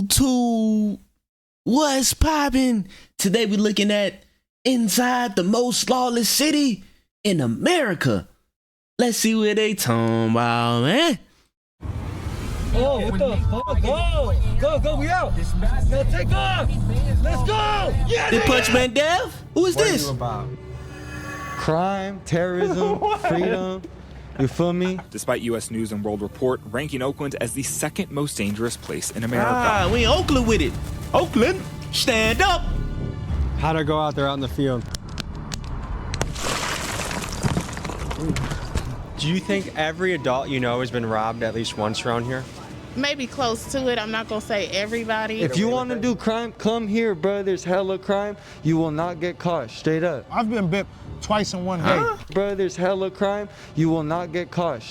YouTube, what's poppin'? Today we looking at inside the most lawless city in America. Let's see what they talking about, man. Oh, what the fuck? Go, we out. Now take off. Let's go. Yeah, The Punchman Dev? Who is What are this? you about? Crime, terrorism, freedom. You feel me? Despite U.S. News and World Report ranking Oakland as the second most dangerous place in America. Ah, we in Oakland with it. Oakland, stand up. How'd I go out there on the field? Do you think every adult you know has been robbed at least once around here? Maybe close to it. I'm not gonna say everybody. If you want to do crime, come here, bro. There's hella crime. You will not get caught. Straight up. I've been bit twice in one day. Bro, there's hella crime. You will not get caught.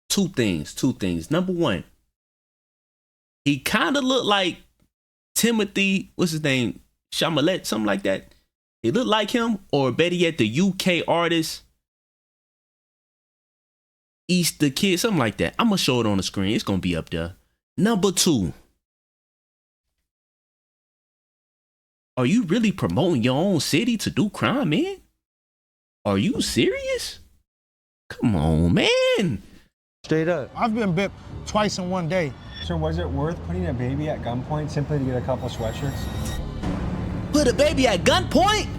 Two things. Number one, he kind of looked like Timothy, what's his name? Chalamet, something like that. He looked like him, or better yet, the UK artist, Easter Kid, something like that. I'm gonna show it on the screen. It's gonna be up there. Number two, are you really promoting your own city to do crime, man? Are you serious? Come on, man. Straight up. I've been bit twice in one day. So was it worth putting a baby at gunpoint simply to get a couple sweatshirts? Put a baby at gunpoint?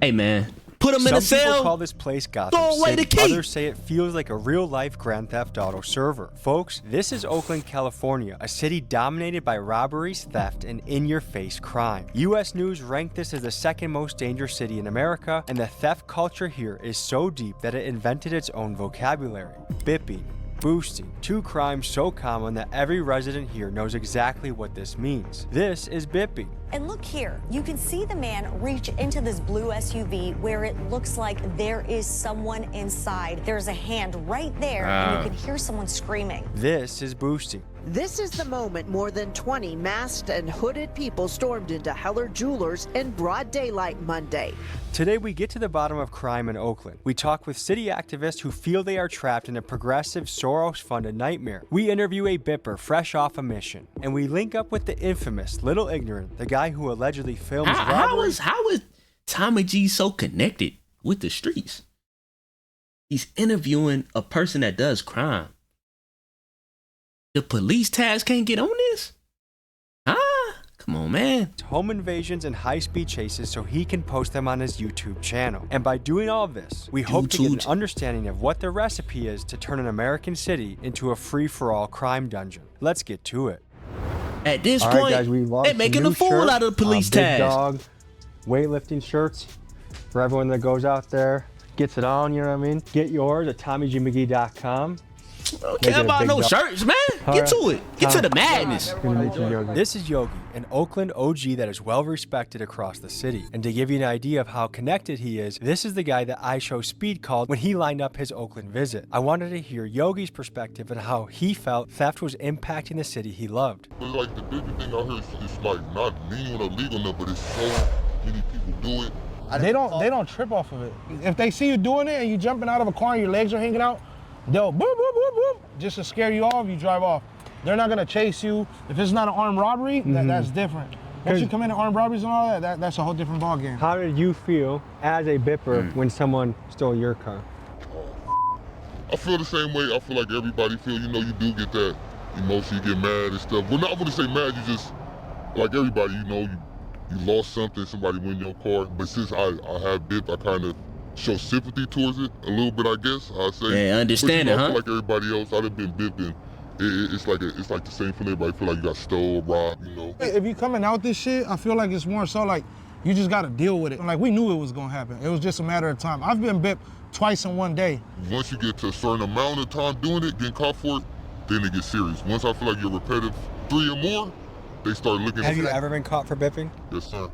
Hey, man. Put him in a Some people cell. call this place Gotham Throw away City. the key. Others say it feels like a real-life Grand Theft Auto server. Folks, this is Oakland, California, a city dominated by robberies, theft, and in-your-face crime. U.S. News ranked this as the second most dangerous city in America, and the theft culture here is so deep that it invented its own vocabulary. Bipping, boosting, two crimes so common that every resident here knows exactly what this means. This is bipping. And look here, you can see the man reach into this blue SUV where it looks like there is someone inside. There's a hand right there, and you can hear someone screaming. This is boosting. This is the moment more than 20 masked and hooded people stormed into Heller Jewelers in broad daylight Monday. Today we get to the bottom of crime in Oakland. We talk with city activists who feel they are trapped in a progressive Soros-funded nightmare. We interview a bipper fresh off a mission. And we link up with the infamous Little Ignorant, the guy who allegedly films robberies. How is Tommy G so connected with the streets? He's interviewing a person that does crime. The police task can't get on this? Come on, man. Home invasions and high-speed chases so he can post them on his YouTube channel. And by doing all of this, we hope to get an understanding of what the recipe is to turn an American city into a free-for-all crime dungeon. Let's get to it. At this All right, point, guys, we launched they're making new a fool shirt, out of the police Big task. Dog weightlifting shirts for everyone that goes out there, gets it on, you know what I mean? Get yours at TommyGMcGee.com. Don't care about no shirts, man. Get to it. Get to the madness. This is Yogi, an Oakland OG that is well respected across the city. And to give you an idea of how connected he is, this is the guy that iShow Speed called when he lined up his Oakland visit. I wanted to hear Yogi's perspective on how he felt theft was impacting the city he loved. But like the bigger thing out here is like not legal or legal enough, but it's so many people do it. They don't trip off of it. If they see you doing it and you jumping out of a car and your legs are hanging out, they'll boop, boop, boop, boop, just to scare you off, you drive off. They're not gonna chase you. If it's not an armed robbery, that's different. Once you commit armed robberies and all that's a whole different ballgame. How did you feel as a bipper when someone stole your car? I feel the same way. I feel like everybody feel, you know, you do get that emotion, you get mad and stuff. Well, not I wouldn't say mad, you just, like everybody, you know, you lost something, somebody went in your car. But since I have bip, I kind of show sympathy towards it a little bit, I guess. I say. Yeah, understand but, it, I huh? feel like everybody else, I'd have been bipped, and it's like the same for everybody. Feel like you got stole, robbed, you know. If you coming out this shit, I feel like it's more so like you just gotta deal with it. Like we knew it was gonna happen. It was just a matter of time. I've been bipped twice in one day. Once you get to a certain amount of time doing it, getting caught for it, then it gets serious. Once I feel like you're repetitive 3 or more, they start looking. Have you ever been caught for bipping? Yes, sir.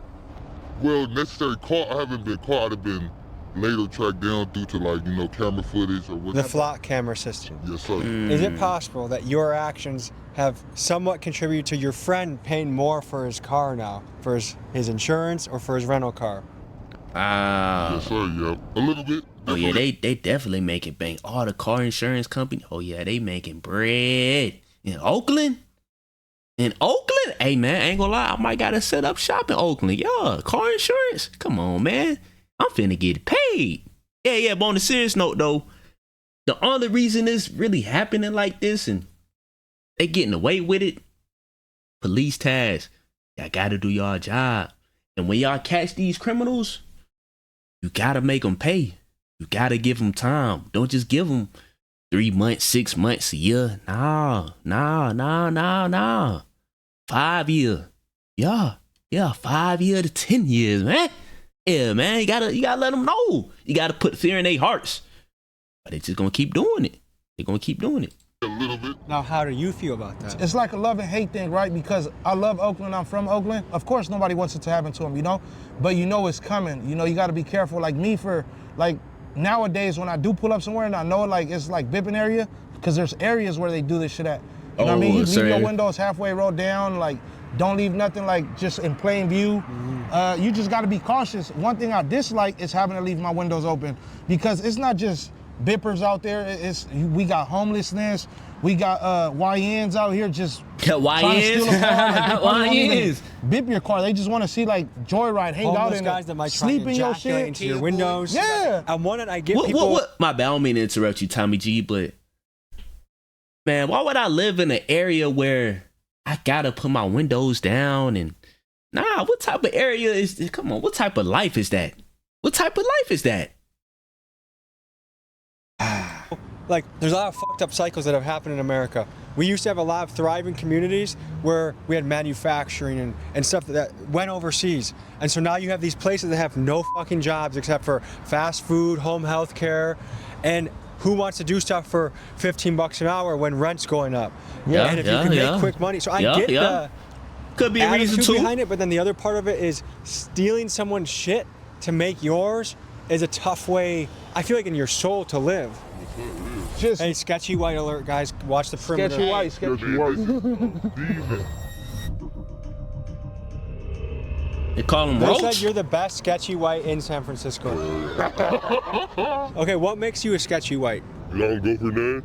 Well, necessary caught, I haven't been caught. I'd have been later tracked down due to, like, you know, camera footage or what. The flock camera system. Yes, sir. Is it possible that your actions have somewhat contributed to your friend paying more for his car now, for his insurance or for his rental car? Yes, sir, yeah. A little bit. Oh yeah, they definitely making bank. All the car insurance company, oh yeah, they making bread. In Oakland? In Oakland? Hey, man, I ain't gonna lie. I might gotta set up shop in Oakland. Yeah, car insurance? Come on, man. I'm finna get paid. Yeah, but on a serious note, though, the only reason this really happening like this and they getting away with it, police task. Y'all gotta do y'all job. And when y'all catch these criminals, you gotta make them pay. You gotta give them time. Don't just give them 3 months, 6 months, a year. Nah. 5 years. Yeah, 5 years to 10 years, man. Yeah, man, you gotta let them know. You gotta put fear in their hearts. But they just gonna keep doing it. They're gonna keep doing it. A little bit. Now, how do you feel about that? It's like a love and hate thing, right? Because I love Oakland, I'm from Oakland. Of course, nobody wants it to happen to them, you know? But you know it's coming. You know, you gotta be careful. Like me nowadays when I do pull up somewhere and I know it's like Bippin area, because there's areas where they do this shit at. You know what I mean? You leave your windows halfway rolled down, like don't leave nothing like just in plain view. You just gotta be cautious. One thing I dislike is having to leave my windows open because it's not just bippers out there. We got homelessness. We got YNs out here just trying to steal a car. Like, YNs. Bip your car. They just want to see like joyride, hang out in guys it, that might sleep try in your shit, into your windows. Yeah. And one that I get people. My bad. I don't mean to interrupt you, Tommy G, but man, why would I live in an area where I gotta put my windows down and what type of area is? Come on, what type of life is that? What type of life is that? Like, there's a lot of fucked up cycles that have happened in America. We used to have a lot of thriving communities where we had manufacturing and stuff that went overseas. And so now you have these places that have no fucking jobs except for fast food, home health care, and who wants to do stuff for $15 an hour when rent's going up? Yeah, and if you can make quick money. So I get the could be a reason too behind it, but then the other part of it is stealing someone's shit to make yours is a tough way, I feel like, in your soul to live. Just hey, sketchy white alert, guys. Watch the perimeter. Sketchy white. They call him They Roach? said you're the best sketchy white in San Francisco. Okay, what makes you a sketchy white? You don't go for that.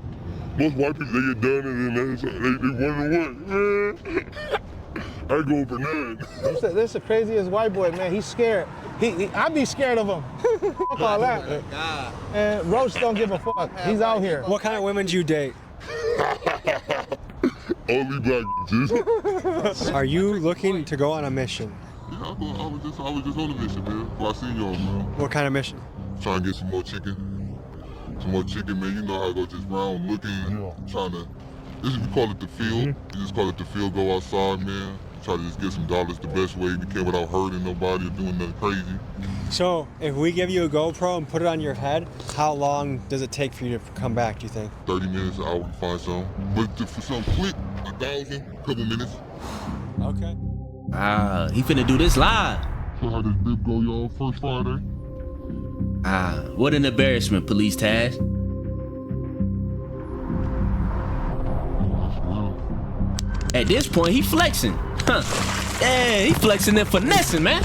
Most white people, they get done and then they wonder what. I go for that. This the craziest white boy, man. He's scared. I'd be scared of him. Fuck all that. And Roach don't give a fuck. He's out here. What kind of women do you date? Only black bitches. Are you looking to go on a mission? Yeah, I was just on a mission, man. Well, I seen y'all, man. What kind of mission? Trying to get some more chicken. Some more chicken, man. You know how I go just round looking, trying to. We call it the field. You just call it the field. Go outside, man. Try to just get some dollars the best way we can without hurting nobody or doing nothing crazy. So, if we give you a GoPro and put it on your head, how long does it take for you to come back, do you think? 30 minutes, an hour to find some. But for some quick, 1,000, couple minutes. Okay. He finna do this live. So how this bib go, y'all? First Friday? What an embarrassment, police Taz. At this point, he flexing. Yeah, he flexing and finessing, man.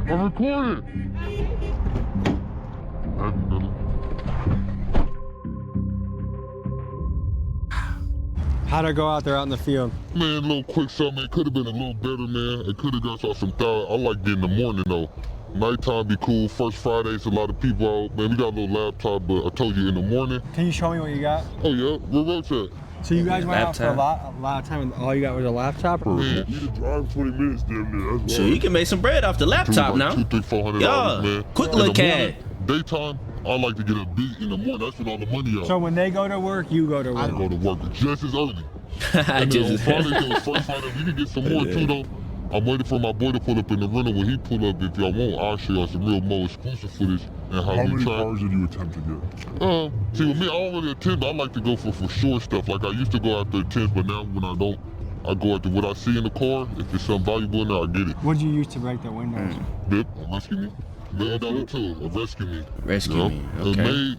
I'm recording. How'd I go out there out in the field? Man, a little quick something. It could have been a little better, man. It could have got y'all some thought. I like getting in the morning, though. Nighttime be cool. First Fridays, a lot of people out. Man, we got a little laptop, but I told you in the morning. Can you show me what you got? Oh, yeah. Where Roach at? So you guys went out for a lot of time and all you got was a laptop? Man, you just drive 20 minutes damn near. So you can make some bread off the laptop now. $400, man. Quick little cat. Daytime, I like to get a beat in the morning. That's when all the money out. So when they go to work, you go to work? I go to work just as early. And then on Fridays, first Friday, we can get some more too, though. I'm waiting for my boy to pull up in the rental. When he pull up, if y'all want, I'll show y'all some real more exclusive footage and how many cars did you attempt to get? See, with me, I don't really attempt. I like to go for sure stuff. Like I used to go after attempts, but now when I don't, I go after what I see in the car. If there's something valuable in there, I get it. What'd you use to break the windows? Bip, rescue me. $1 million too. Rescue me. Rescue me. Okay.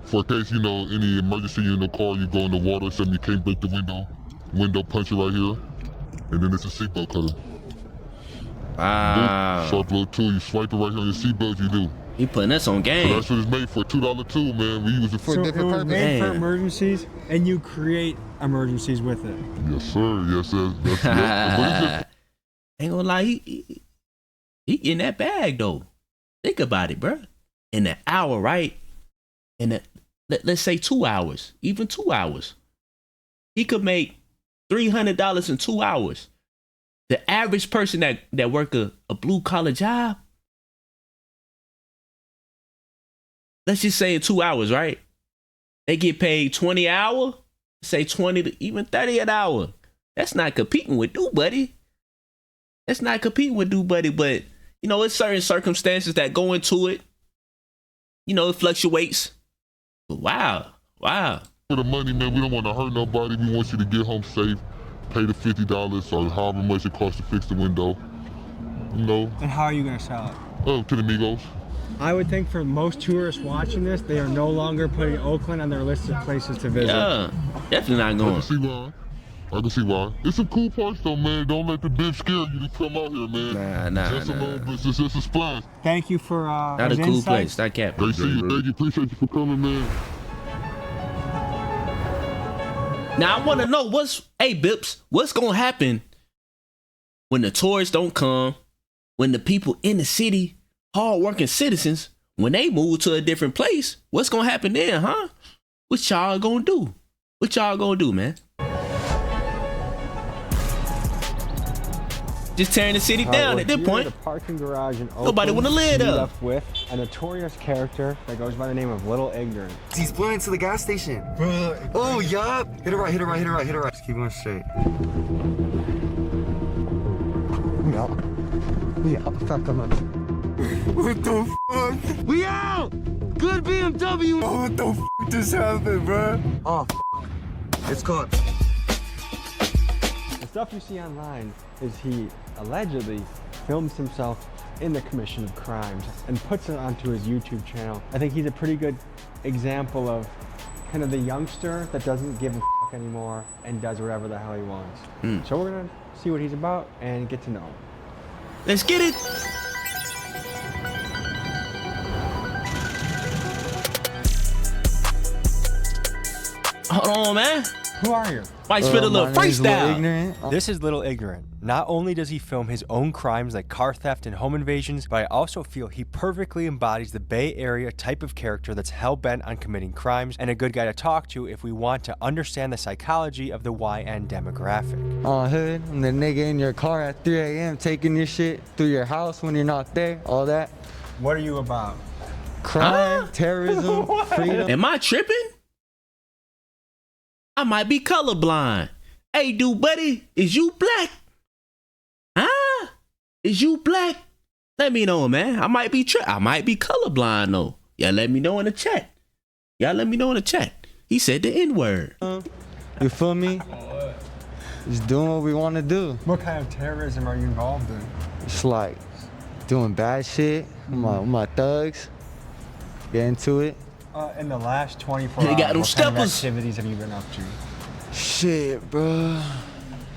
For a case, you know, any emergency in the car, you go in the water, something you can't break the window puncher right here, and then it's a seatbelt cutter. Wow. Sharp little tool, you swipe it right here on your seatbelt, you do. He putting us on game. So that's what it's made for, $2 tool, man. We use it for a different purpose. Made for emergencies, and you create emergencies with it. Yes, sir. Yes, sir. Yes. Ain't gonna lie, he in that bag though. Think about it, bro. In an hour, right? Let's say 2 hours, even 2 hours. He could make $300 in 2 hours. The average person that work a blue collar job, let's just say in 2 hours, right? They get paid 20 an hour, say 20 to even 30 an hour. That's not competing with Buddy. That's not competing with Buddy, but you know, it's certain circumstances that go into it. You know, it fluctuates. But wow. For the money, man, we don't want to hurt nobody. We want you to get home safe, pay the $50 or however much it costs to fix the window. You know. And how are you gonna sell it? Oh, to the Migos. I would think for most tourists watching this, they are no longer putting Oakland on their list of places to visit. Yeah, definitely not going. I can see why. It's some cool parts though, man. Don't let the bitch scare you to come out here, man. Nah. Just a little bit, just a splash. Thank you for not a cool place. Not cap. Great see you. Thank you. Appreciate you for coming, man. Now I want to know Bips, what's gonna happen when the tourists don't come, when the people in the city, hard-working citizens, when they move to a different place? What's gonna happen then, huh? What y'all gonna do? What y'all gonna do, man? Just tearing the city down at this point. The parking garage in Oakland. Nobody want to live there. Up with a notorious character that goes by the name of Little Ignorant. He's pulling into the gas station. Bro. Oh, yup. Hit it right. Just keep going straight. Yeah, fuck him up. What the fuck? We out! Good BMW! Oh, what the fuck just happened, bro? Oh, it's caught. The stuff you see online is he allegedly films himself in the commission of crimes and puts it onto his YouTube channel. I think he's a pretty good example of kind of the youngster that doesn't give a fuck anymore and does whatever the hell he wants. So we're gonna see what he's about and get to know him. Let's get it. Hold on, man. Who are you? Might spit a little freestyle. This is Little Ignorant. Not only does he film his own crimes like car theft and home invasions, but I also feel he perfectly embodies the Bay Area type of character that's hell-bent on committing crimes and a good guy to talk to if we want to understand the psychology of the YN demographic. Hood, I'm the nigga in your car at 3 a.m. taking your shit through your house when you're not there, all that. What are you about? Crime, terrorism, freedom. Am I tripping? I might be colorblind. Hey, dude, buddy, is you black? Huh? Is you black? Let me know, man. I might be colorblind though. Y'all let me know in the chat. He said the N-word. You feel me? Just doing what we want to do. What kind of terrorism are you involved in? It's like doing bad shit with my thugs. Get into it. In the last 24 They hours, got them what steppers. kind of activities have you been up to? Shit, bro.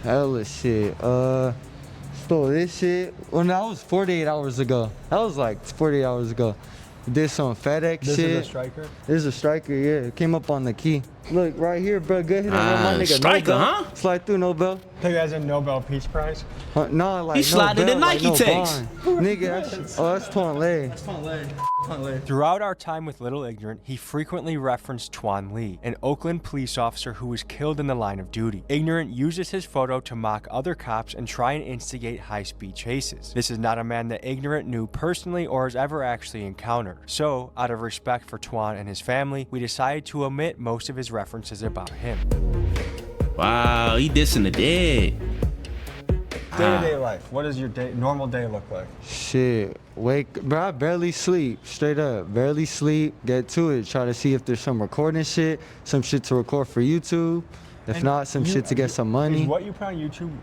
Hella shit. Stole this shit. Well, no, that was 48 hours ago. That was like 48 hours ago. Did some FedEx shit. This is a striker? This is a striker, yeah. It came up on the key. Look, right here, bro. Good hit on my nigga. Striker, no huh? Slide through, no bell. Take that as a Nobel Peace Prize? No, like he no slided bell, in Nike like no takes. Nigga, that's Tuan Lei. Throughout our time with Little Ignorant, he frequently referenced Tuan Lee, an Oakland police officer who was killed in the line of duty. Ignorant uses his photo to mock other cops and try and instigate high-speed chases. This is not a man that Ignorant knew personally or has ever actually encountered. So, out of respect for Tuan and his family, we decided to omit most of his references about him. Wow, he dissing the dead. Day-to-day life, what does your normal day look like? Shit, bro, I barely sleep, straight up, barely sleep, get to it, try to see if there's some recording shit, some shit to record for YouTube, if not, some shit to get some money. Is what you put on YouTube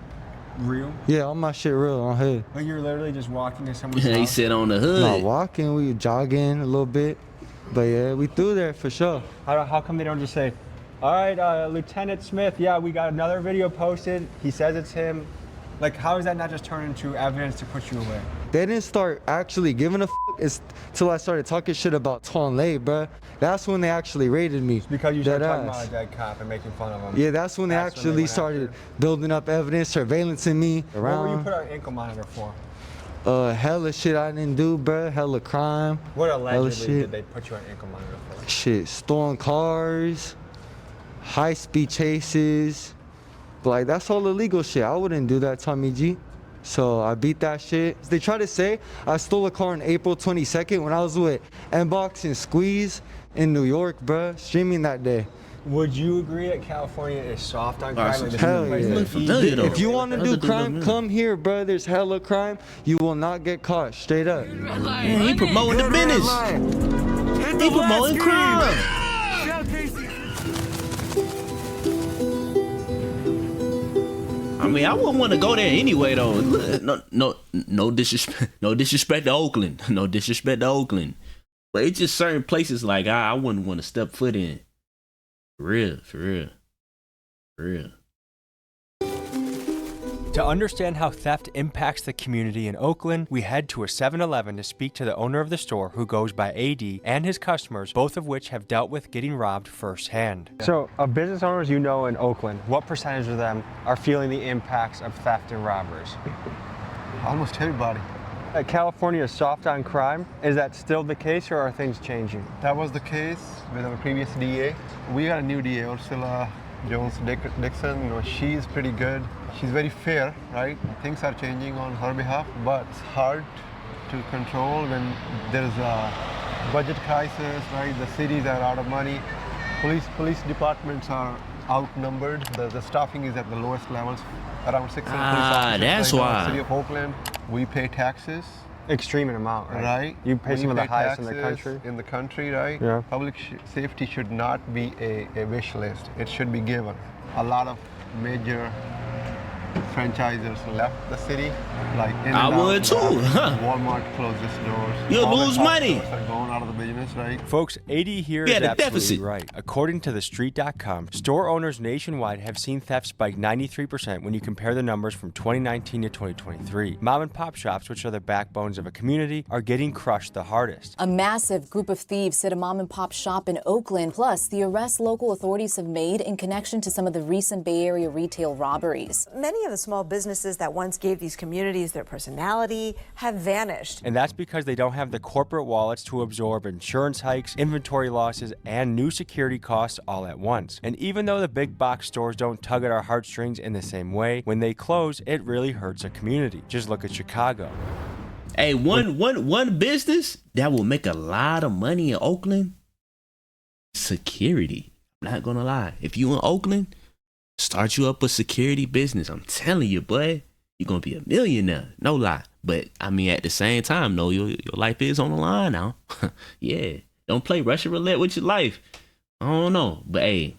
real? Yeah, all my shit real, on hood. Like you're literally just walking to someone's He house? said on the hood. Not walking, we jogging a little bit. But yeah, we through there for sure. How come they don't just say, all right, Lieutenant Smith, yeah, we got another video posted. He says it's him. Like, how is that not just turned into evidence to put you away? They didn't start actually giving a f till I started talking shit about Tonlé, bruh. That's when they actually raided me. It's because you started talking ass. about a dead cop and making fun of him. Yeah, that's when they actually started building up evidence, surveillancing me around. What were you put on ankle monitor for? Hella shit I didn't do, bruh. Hella crime. What allegedly shit. did they put you on ankle monitor for? Shit, stolen cars, high-speed chases. But like, that's all illegal shit. I wouldn't do that, Tommy G. So I beat that shit. They try to say I stole a car on April 22nd when I was with Inbox and Squeeze in New York, bruh, streaming that day. Would you agree that California is soft on crime? Hell yeah. If you want to do crime, come here, bruh. There's hella crime. You will not get caught, straight up. Man, he promoting the business. He promoting crime. I mean, I wouldn't want to go there anyway, though. No disrespect to Oakland. No disrespect to Oakland. But it's just certain places like I wouldn't want to step foot in. For real. To understand how theft impacts the community in Oakland, we head to a 7-Eleven to speak to the owner of the store, who goes by AD, and his customers, both of which have dealt with getting robbed firsthand. So, of business owners you know in Oakland, what percentage of them are feeling the impacts of theft and robberies? Almost everybody. California is soft on crime. Is that still the case, or are things changing? That was the case with our previous DA. We got a new DA, Ursula Jones-Dixon. You know, she's pretty good. She's very fair, right? Things are changing on her behalf, but it's hard to control when there's a budget crisis, right? The cities are out of money. Police departments are outnumbered. The staffing is at the lowest levels, around 600 police officers. That's right why. In the city of Oakland. We pay taxes. Extreme amount, right? Right. You pay some of the highest in the country. In the country, right? Yeah. Public safety should not be a wish list. It should be given. A lot of major franchisers left the city, like I would too. Walmart closed its doors. You'll lose money. Are going out of the business, right? Folks, AD here is absolutely right. According to TheStreet.com, store owners nationwide have seen theft spike 93% when you compare the numbers from 2019 to 2023. Mom and pop shops, which are the backbones of a community, are getting crushed the hardest. A massive group of thieves hit a mom and pop shop in Oakland, plus the arrests local authorities have made in connection to some of the recent Bay Area retail robberies. Many of the small businesses that once gave these communities their personality have vanished. And that's because they don't have the corporate wallets to absorb insurance hikes, inventory losses, and new security costs all at once. And even though the big box stores don't tug at our heartstrings in the same way, when they close, it really hurts a community. Just look at Chicago. Hey, one business that will make a lot of money in Oakland, security. I'm not gonna lie. If you in Oakland, start you up a security business. I'm telling you, boy, you're gonna be a millionaire. No lie. But I mean, at the same time, no, your life is on the line now. Yeah, don't play Russian roulette with your life. I don't know, but hey,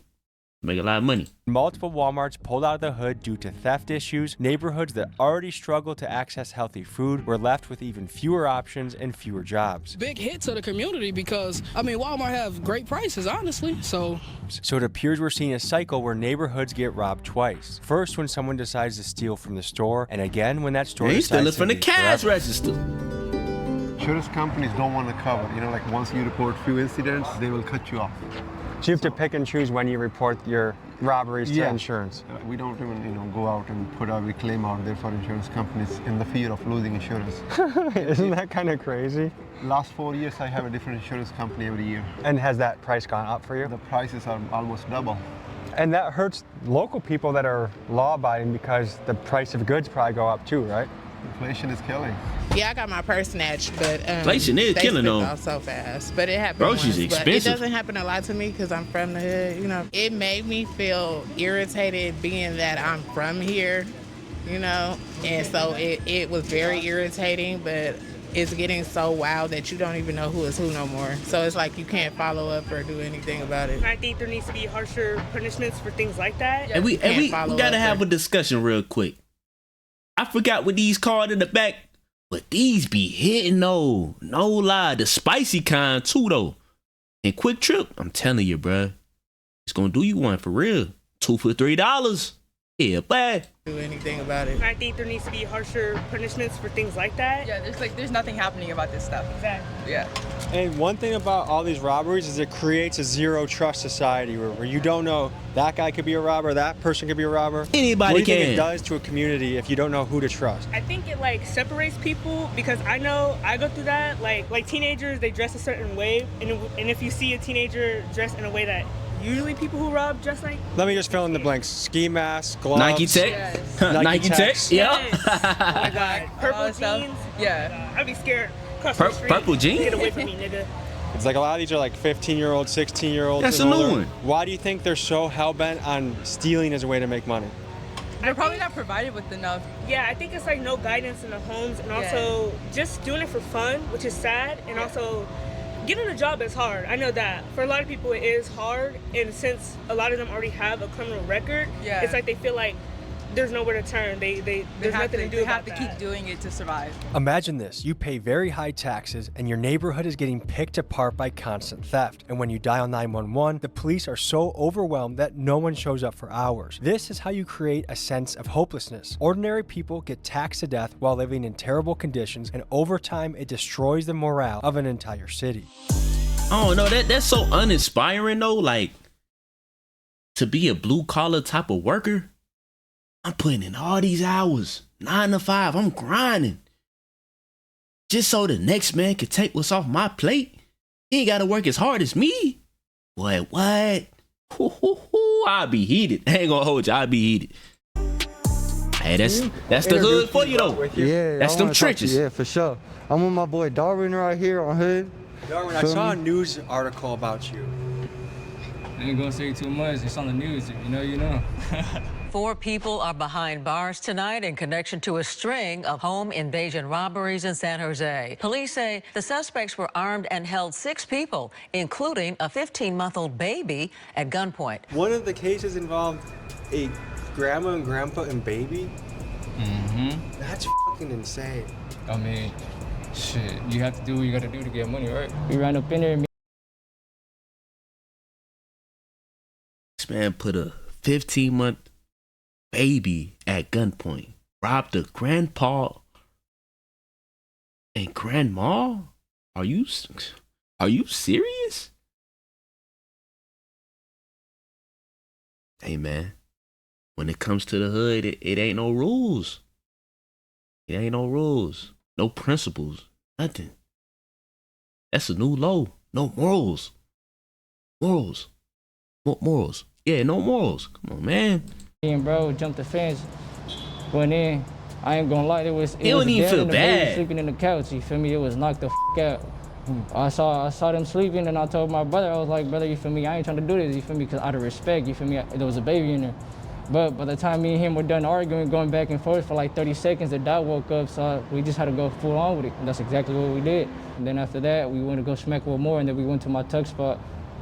make a lot of money. Multiple Walmarts pulled out of the hood due to theft issues. Neighborhoods that already struggle to access healthy food were left with even fewer options and fewer jobs. Big hit to the community because, I mean, Walmart have great prices, honestly, so it appears we're seeing a cycle where neighborhoods get robbed twice. First, when someone decides to steal from the store, and again when that store decides stealing to from the leave cash forever. register. Insurance companies don't want to cover. You know, like once you report few incidents, they will cut you off. So you have to pick and choose when you report your robberies to insurance. We don't even, go out and put every claim out there for insurance companies in the fear of losing insurance. Isn't that kind of crazy? Last 4 years, I have a different insurance company every year. And has that price gone up for you? The prices are almost double. And that hurts local people that are law-abiding because the price of goods probably go up too, right? Inflation is killing. Yeah, I got my purse snatched, but inflation is killing them so fast. But it happened. Groceries once, expensive. But it doesn't happen a lot to me because I'm from the hood. You know, it made me feel irritated being that I'm from here. You know, and so it was very irritating. But it's getting so wild that you don't even know who is who no more. So it's like you can't follow up or do anything about it. I think there needs to be harsher punishments for things like that. And we gotta have a discussion real quick. I forgot what these called in the back, but these be hitting though. No lie. The spicy kind too though. And Quick Trip, I'm telling you, bruh, it's gonna do you one for real. 2 for $3. Yeah, bad. Do anything about it. I think there needs to be harsher punishments for things like that. Yeah, there's nothing happening about this stuff. Exactly. Yeah. And one thing about all these robberies is it creates a zero trust society where you don't know that guy could be a robber, that person could be a robber. Anybody what do you can. think it does to a community if you don't know who to trust? I think it like separates people because I know I go through that. Like teenagers, they dress a certain way, and if you see a teenager dressed in a way that usually people who rob dress like. Let me just fill in the blanks. Ski mask, gloves. Nike Tech. Yes. Nike Tech. Yeah. Oh my God. Purple jeans. Yeah. I'd be scared. Cross the street. Purple jeans? Get away from me, nigga. It's like a lot of these are like 15-year-olds, 16-year-olds. That's a new one. Why do you think they're so hell-bent on stealing as a way to make money? They're probably not provided with enough. Yeah, I think it's like no guidance in the homes, and also just doing it for fun, which is sad, and also getting a job is hard. I know that. For a lot of people, it is hard, and since a lot of them already have a criminal record, it's like they feel like there's nowhere to turn. There's nothing to do about that. They have to keep doing it to survive. Imagine this. You pay very high taxes and your neighborhood is getting picked apart by constant theft. And when you dial 911, the police are so overwhelmed that no one shows up for hours. This is how you create a sense of hopelessness. Ordinary people get taxed to death while living in terrible conditions, and over time it destroys the morale of an entire city. Oh no, that's so uninspiring though. Like, to be a blue collar type of worker, I'm putting in all these hours, 9 to 5. I'm grinding just so the next man can take what's off my plate. He ain't got to work as hard as me. What? I'll be heated. I ain't gonna hold you. I'll be heated. Hey, that's the hood for you though. Yeah, that's them trenches. Yeah, for sure. I'm with my boy Darwin right here on hood. Darwin, I saw a news article about you. I ain't gonna say too much. It's on the news. You know. 4 people are behind bars tonight in connection to a string of home invasion robberies in San Jose. Police say the suspects were armed and held 6 people, including a 15-month-old baby, at gunpoint. One of the cases involved a grandma and grandpa and baby. Mm-hmm. That's fucking insane. I mean, shit, you have to do what you gotta do to get money, right? We ran up in there. This man put a 15-month baby at gunpoint, robbed a grandpa and grandma. Are you serious? Hey man, when it comes to the hood, it ain't no rules. It ain't no rules, no principles, nothing. That's a new low. No morals. Morals. Yeah, no morals. Come on, man. And bro jumped the fence, went in. I ain't gonna lie, it was don't even feel bad. Sleeping in the couch, you feel me? It was knocked the out. I saw them sleeping, and I told my brother, I was like, brother, you feel me? I ain't trying to do this, you feel me? Because out of respect, you feel me? There was a baby in there. But by the time me and him were done arguing, going back and forth for like 30 seconds, the dog woke up, so we just had to go full on with it. And that's exactly what we did. And then after that, we went to go smack with more, and then we went to my tuck spot.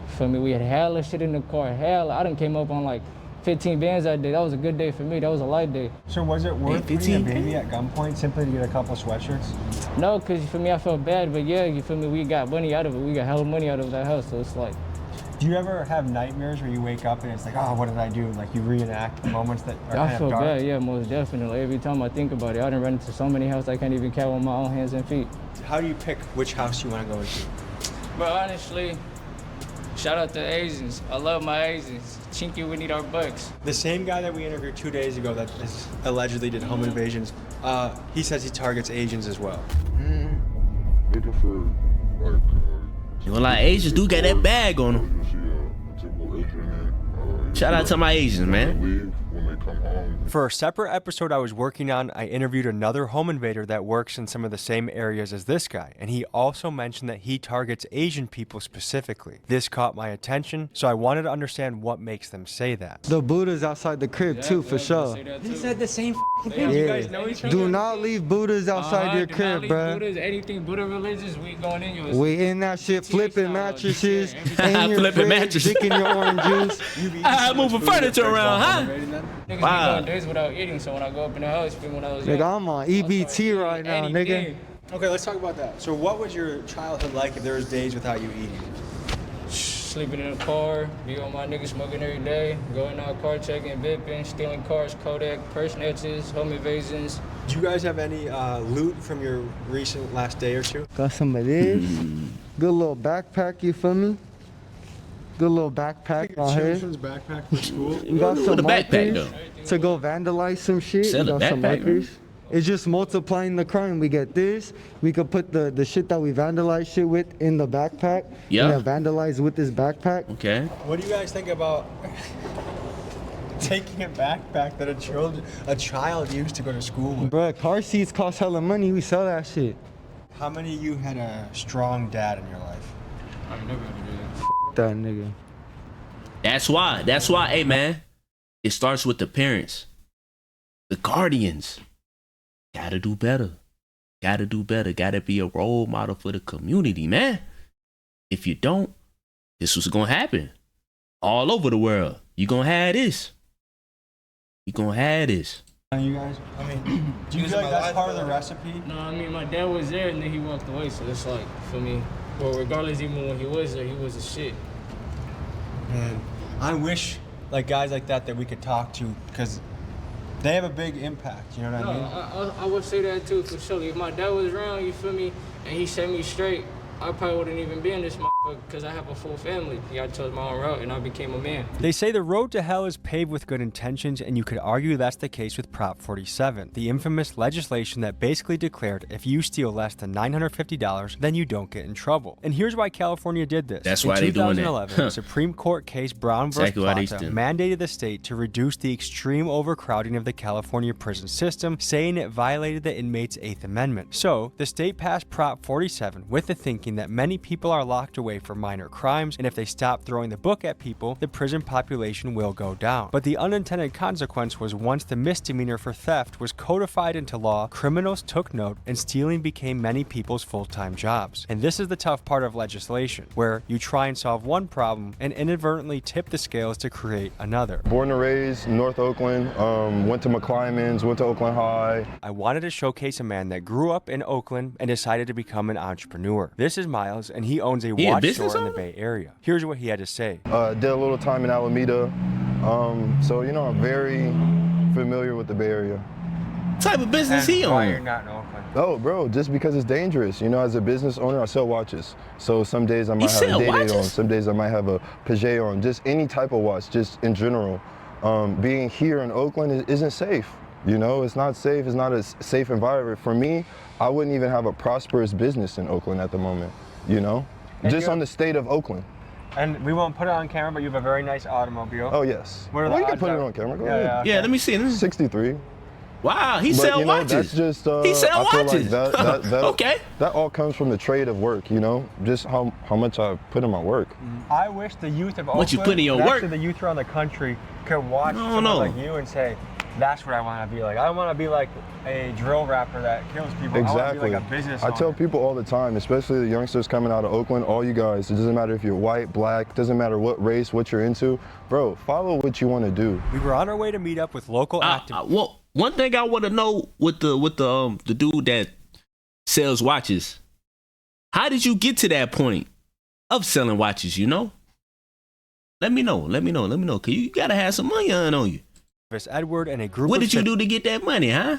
You feel me? We had hella shit in the car, hella. I done came up on like 15 bands that day. That was a good day for me. That was a light day. So was it worth putting a baby at gunpoint simply to get a couple sweatshirts? No, because you feel me, I felt bad, but yeah, you feel me, we got money out of it. We got hella money out of that house, so it's like. Do you ever have nightmares where you wake up and it's like, oh, what did I do? Like you reenact moments that are kind I feel of dark? bad, yeah, most definitely. Every time I think about it, I done run into so many houses I can't even count on my own hands and feet. How do you pick which house you want to go into? But honestly, shout out to Asians. I love my Asians. Chinky, we need our bucks. The same guy that we interviewed 2 days ago that is allegedly did home invasions, he says he targets Asians as well. Looking for like. You know, like Asians do got that bag on them. Shout out to my Asians, man. For a separate episode I was working on, I interviewed another home invader that works in some of the same areas as this guy, and he also mentioned that he targets Asian people specifically. This caught my attention, so I wanted to understand what makes them say that. The Buddha's outside the crib too, for sure. He said the same thing. Yeah. You guys know each other? Do not leave Buddha's outside your crib, bro. Buddhas, anything Buddha religious, we going in yours. We in that shit, flipping mattresses, Yeah, in your flipping fridge, mattresses. drinking your orange juice. Moving furniture around, huh? Niggas Wow. be going days without eating, so when I go up in the house, when I was young, Nigga, I'm on EBT right now, nigga. Okay, let's talk about that. So what was your childhood like if there was days without you eating? sleeping in a car, be on my niggas smoking every day, going out car checking, vipping, stealing cars, Kodak, purse snatches, home invasions. Do you guys have any loot from your recent last day or two? Got some of this. Good little backpack, you feel me? Good little backpack on here. Children's backpack for school. We got some the backpack, markers to go vandalize some shit. Sell We a got some backpack, markers. It's just multiplying the crime. We get this. We could put the shit that we vandalize shit with in the backpack. Yeah. Vandalize with this backpack. Okay. What do you guys think about taking a backpack that a child used to go to school with? Bruh, car seats cost hella money. We sell that shit. How many of you had a strong dad in your life? I'm never gonna do that. That nigga. That's why, hey man, it starts with the parents, the guardians. Gotta do better. Gotta do better. Gotta be a role model for the community, man. If you don't, this was gonna happen all over the world. You gonna have this. You gonna have this. You guys, I mean, do you feel like that's part of the recipe? No, I mean, my dad was there and then he walked away, so it's like, for me, well, regardless, even when he was there, he was a shit. Man, I wish like guys like that we could talk to, because they have a big impact, you know what I mean? I would say that too, for sure. If my dad was around, you feel me, and he set me straight, I probably wouldn't even be in this motherfucker because I have a full family. I chose my own route and I became a man. They say the road to hell is paved with good intentions, and you could argue that's the case with Prop 47, the infamous legislation that basically declared if you steal less than $950, then you don't get in trouble. And here's why California did this. That's why they doing it. In 2011, a Supreme Court case Brown v. Plata mandated the state to reduce the extreme overcrowding of the California prison system, saying it violated the inmates' 8th Amendment. So, the state passed Prop 47 with the thinking that many people are locked away for minor crimes, and if they stop throwing the book at people, the prison population will go down. But the unintended consequence was once the misdemeanor for theft was codified into law, criminals took note, and stealing became many people's full-time jobs. And this is the tough part of legislation, where you try and solve one problem and inadvertently tip the scales to create another. Born and raised North Oakland, went to McClymonds, went to Oakland High. I wanted to showcase a man that grew up in Oakland and decided to become an entrepreneur. This is Miles, and he owns a watch store in the Bay Area. Here's what he had to say. Did a little time in Alameda, so you know, I'm very familiar with the Bay Area. What type of business he Why you're on? not in Oakland? Oh, bro, just because it's dangerous. You know, as a business owner, I sell watches. So some days I might have sell a Day-Day on, watches? some days I might have a Paget on, just any type of watch, just in general. Being here in Oakland isn't safe. You know, it's not safe, it's not a safe environment. For me, I wouldn't even have a prosperous business in Oakland at the moment, you know? Just on the state of Oakland. And we won't put it on camera, but you have a very nice automobile. Oh, yes. What are Well, the you can odds put it are? on camera. Go Yeah, ahead. Yeah, let me see. 63. Wow, he But, sell you know, watches. That's just, he sell I feel watches. like that Okay. That all comes from the trade of work, you know? Just how much I put in my work. I wish the youth of Oakland, What you put in your and work? actually the youth around the country, could watch someone like you and say, that's what I want to be like. I don't want to be like a drill rapper that kills people. Exactly. I want to be like a business I owner. tell people all the time, especially the youngsters coming out of Oakland, all you guys, it doesn't matter if you're white, black, doesn't matter what race, what you're into. Bro, follow what you want to do. We were on our way to meet up with local activists. Well, one thing I want to know with the dude that sells watches, how did you get to that point of selling watches, you know? Let me know. Cause you gotta have some money on you. Edward and a group What of did you do to get that money, huh?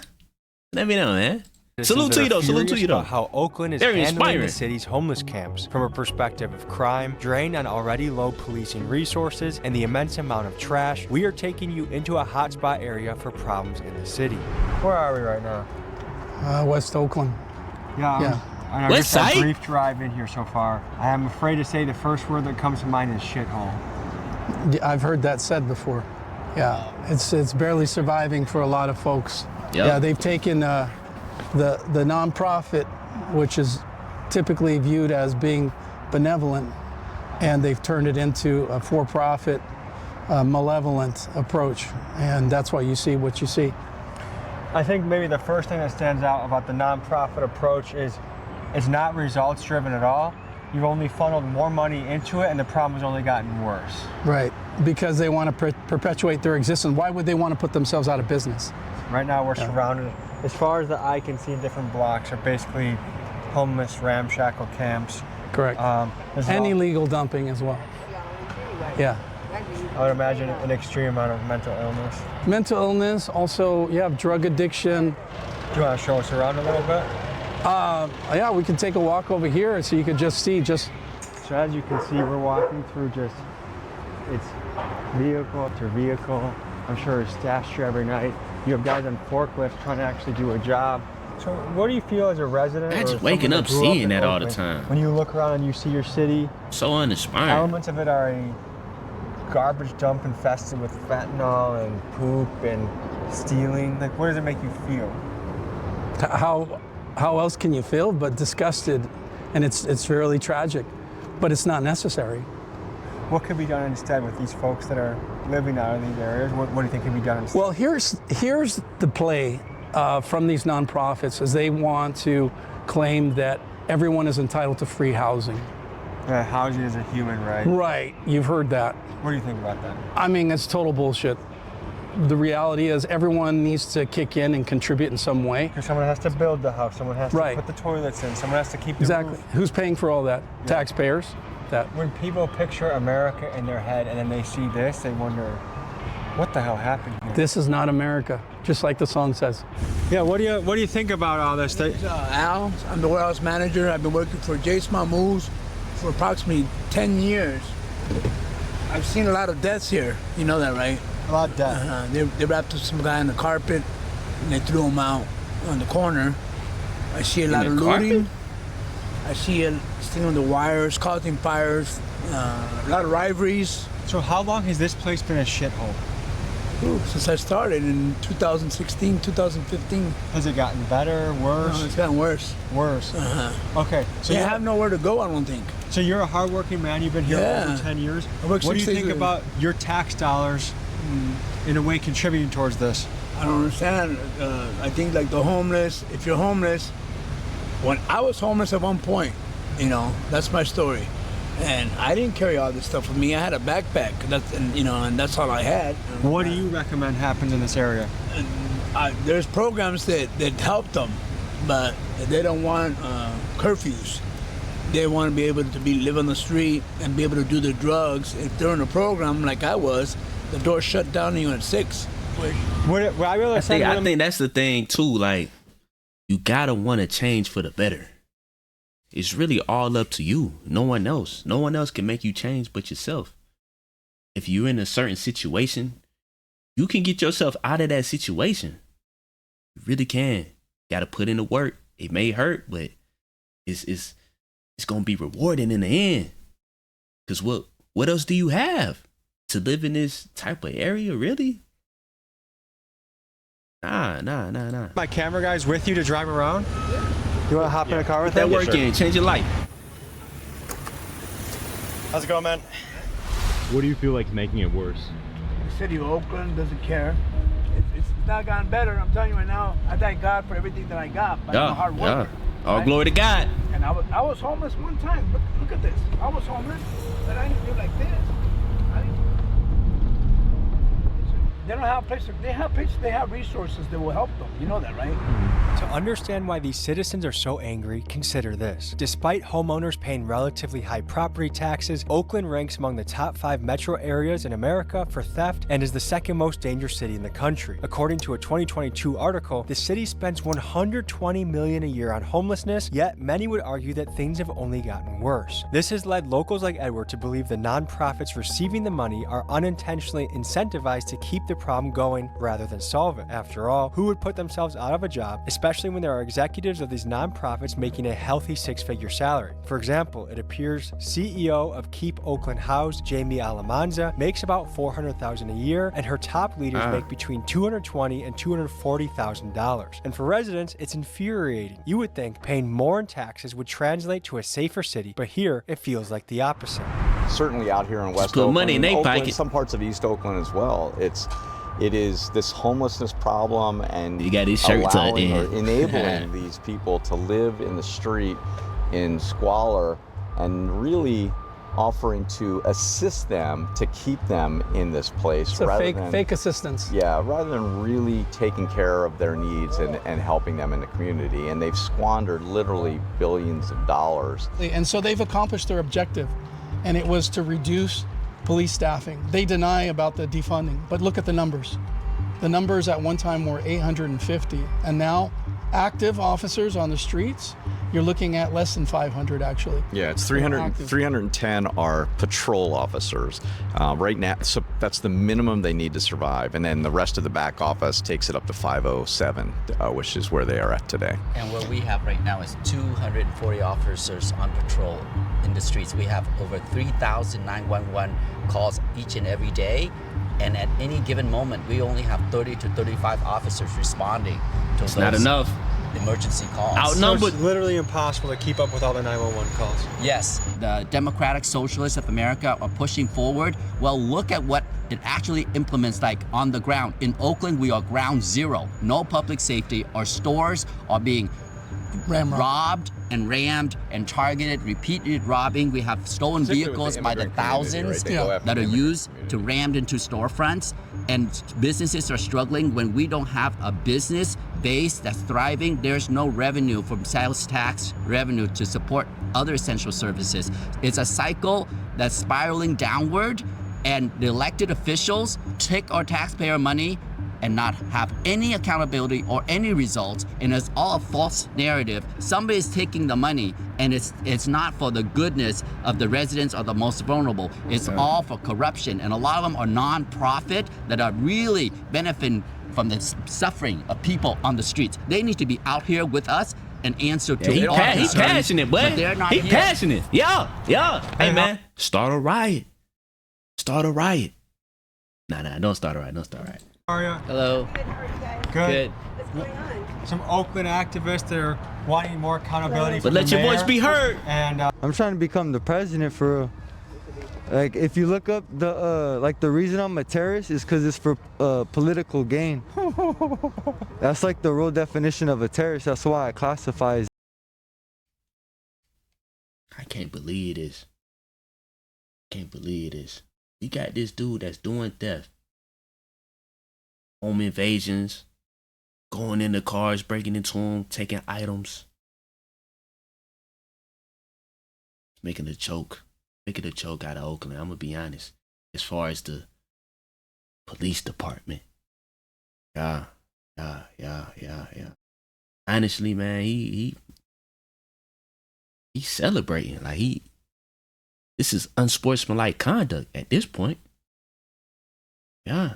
Let me know, man. Salute to you though. About how Oakland is Very handling inspiring. the city's homeless camps from a perspective of crime, drain on already low policing resources, and the immense amount of trash. We are taking you into a hotspot area for problems in the city. Where are we right now? West Oakland. Yeah. I know, West just a Side? brief drive in here so far. I am afraid to say the first word that comes to mind is shithole. I've heard that said before. Yeah, it's barely surviving for a lot of folks. Yep. Yeah, they've taken the nonprofit, which is typically viewed as being benevolent, and they've turned it into a for-profit, malevolent approach, and that's why you see what you see. I think maybe the first thing that stands out about the nonprofit approach is it's not results driven at all. You've only funneled more money into it and the problem has only gotten worse. Right, because they want to perpetuate their existence. Why would they want to put themselves out of business? Right now we're surrounded, as far as the eye can see, different blocks are basically homeless, ramshackle camps. Correct. And illegal dumping as well. Yeah. I would imagine an extreme amount of mental illness. Mental illness, also you have drug addiction. Do you want to show us around a little bit? Yeah, we can take a walk over here so you can just see So as you can see, we're walking through just, it's vehicle to vehicle. I'm sure it's stashed here every night. You have guys on forklifts trying to actually do a job. So what do you feel as a resident? Imagine waking up seeing that all the time. When you look around and you see your city. So uninspiring. Elements of it are a garbage dump infested with fentanyl and poop and stealing. Like, what does it make you feel? How else can you feel but disgusted? And it's really tragic, but it's not necessary. What could be done instead with these folks that are living out in these areas? What do you think could be done instead? Well, here's the play from these nonprofits, is they want to claim that everyone is entitled to free housing. Housing is a human right. Right, you've heard that. What do you think about that? I mean, it's total bullshit. The reality is everyone needs to kick in and contribute in some way. Because someone has to build the house, someone has to put the toilets in, someone has to keep the roof. Who's paying for all that? Yeah. Taxpayers. When people picture America in their head and then they see this, they wonder, what the hell happened here? This is not America, just like the song says. Yeah, what do you think about all this? Al, I'm the warehouse manager. I've been working for Jace Mahmoud's for approximately 10 years. I've seen a lot of deaths here. You know that, right? A lot of deaths. They wrapped up some guy on the carpet and they threw him out on the corner. I see a lot of looting. I see it stealing the wires, causing fires, a lot of rivalries. So how long has this place been a shithole? Since I started in 2016, 2015. Has it gotten better, worse? No, it's gotten worse. Worse? Okay. So you have nowhere to go, I don't think. So you're a hardworking man, you've been here over 10 years. What do you think about your tax dollars in a way contributing towards this? I don't understand. I think like the homeless, if you're homeless, when I was homeless at one point, you know, that's my story. And I didn't carry all this stuff with me. I had a backpack, and that's all I had. What do you recommend happens in this area? There's programs that help them, but they don't want curfews. They want to be able to live on the street and be able to do their drugs. If they're in a program like I was, the door shut down on you at 6. I think that's the thing too. Like, you gotta want to change for the better. It's really all up to you. No one else. No one else can make you change but yourself. If you're in a certain situation, you can get yourself out of that situation. You really can. Gotta put in the work. It may hurt, but it's gonna be rewarding in the end. Cause what else do you have to live in this type of area, really? Nah. My camera guy's with you to drive around? You want to hop in a car with that him? work in, change your life. How's it going, man? What do you feel like making it worse? The city of Oakland doesn't care. It's not gotten better. I'm telling you right now, I thank God for everything that I got by my hard work. All glory to God. And I was homeless one time. Look at this. I was homeless, but I didn't feel like this. They don't have places. They have resources that will help them. You know that, right? To understand why these citizens are so angry, consider this. Despite homeowners paying relatively high property taxes, Oakland ranks among the top 5 metro areas in America for theft and is the second most dangerous city in the country. According to a 2022 article, the city spends $120 million a year on homelessness, yet many would argue that things have only gotten worse. This has led locals like Edward to believe the nonprofits receiving the money are unintentionally incentivized to keep the problem going rather than solve it. After all, who would put themselves out of a job, especially when there are executives of these nonprofits making a healthy 6-figure salary? For example, it appears CEO of Keep Oakland Housed, Jamie Alamanza, makes about $400,000 a year, and her top leaders make between $220,000 and $240,000. And for residents, it's infuriating. You would think paying more in taxes would translate to a safer city, but here it feels like the opposite. Certainly out here in West put Oakland, money in their pocket. Some parts of East Oakland as well. It is this homelessness problem, and you got his shirt tucked in, or enabling these people to live in the street in squalor, and really offering to assist them to keep them in this place. It's a fake assistance. Yeah, rather than really taking care of their needs and helping them in the community. And they've squandered literally billions of dollars. And so they've accomplished their objective, and it was to reduce police staffing. They deny about the defunding, but look at the numbers. The numbers at one time were 850, and now active officers on the streets, you're looking at less than 500 actually. Yeah, it's 310 are patrol officers right now. So that's the minimum they need to survive. And then the rest of the back office takes it up to 507, which is where they are at today. And what we have right now is 240 officers on patrol in the streets. We have over 3,000 911 calls each and every day. And at any given moment, we only have 30 to 35 officers responding to It's not enough. Emergency calls. So it's literally impossible to keep up with all the 911 calls. Yes, the Democratic Socialists of America are pushing forward. Well, look at what it actually implements, like on the ground. In Oakland, we are ground zero. No public safety. Our stores are being robbed and rammed and targeted, repeated robbing. We have stolen vehicles by the thousands that are used to rammed into storefronts. And businesses are struggling when we don't have a business base that's thriving. There's no revenue from sales tax revenue to support other essential services. It's a cycle that's spiraling downward, and the elected officials take our taxpayer money and not have any accountability or any results, and it's all a false narrative. Somebody's taking the money, and it's not for the goodness of the residents or the most vulnerable. It's all for corruption, and a lot of them are non-profit that are really benefiting from the suffering of people on the streets. They need to be out here with us and answer to He all concerns, passionate, boy. but they're not He here. passionate. Yeah. Hey, man, start a riot. Start a riot. Nah, don't start a riot. Don't start a riot. How are you? Hello. Good. Some Oakland activists that are wanting more accountability. But let your voice be heard. And I'm trying to become the president for real. Like, if you look up the like, the reason I'm a terrorist is because it's for political gain. That's like the real definition of a terrorist. That's why I classify as. I can't believe this. Can't believe this. You got this dude that's doing theft, home invasions, going into cars, breaking into them, taking items, making a joke out of Oakland. I'm gonna be honest. As far as the police department, yeah. Honestly, man, he's celebrating like this is unsportsmanlike conduct at this point. Yeah.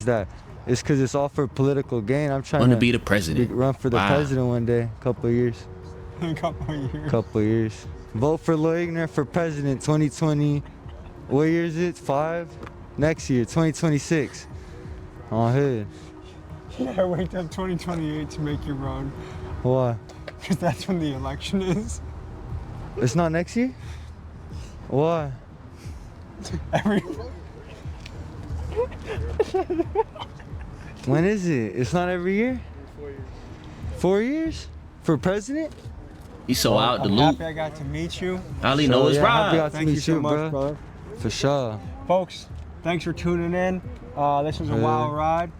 That it's because it's all for political gain. I'm trying to be the president. Run for the president one day. Couple years. Couple years. Vote for Loigner for president 2020. What year is it? 5? Next year, 2026. On hood. Yeah, wait till 2028 to make you run. Why? Because that's when the election is. It's not next year? Why? When is it? It's not every year? 4 years? For president? He's so out the I'm loop. happy I got to meet you. All he knows is Rob. Thank you so much, bro. brother. For sure. Folks, thanks for tuning in. This was a wild ride.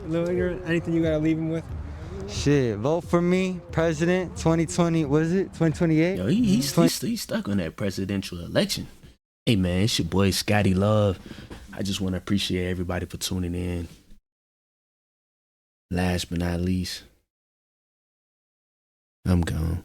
Anything you got to leave him with? Shit, vote for me, president, 2020, what is it, 2028? Yo, he's stuck on that presidential election. Hey, man, it's your boy, Scotty Love. I just want to appreciate everybody for tuning in. Last but not least, I'm gone.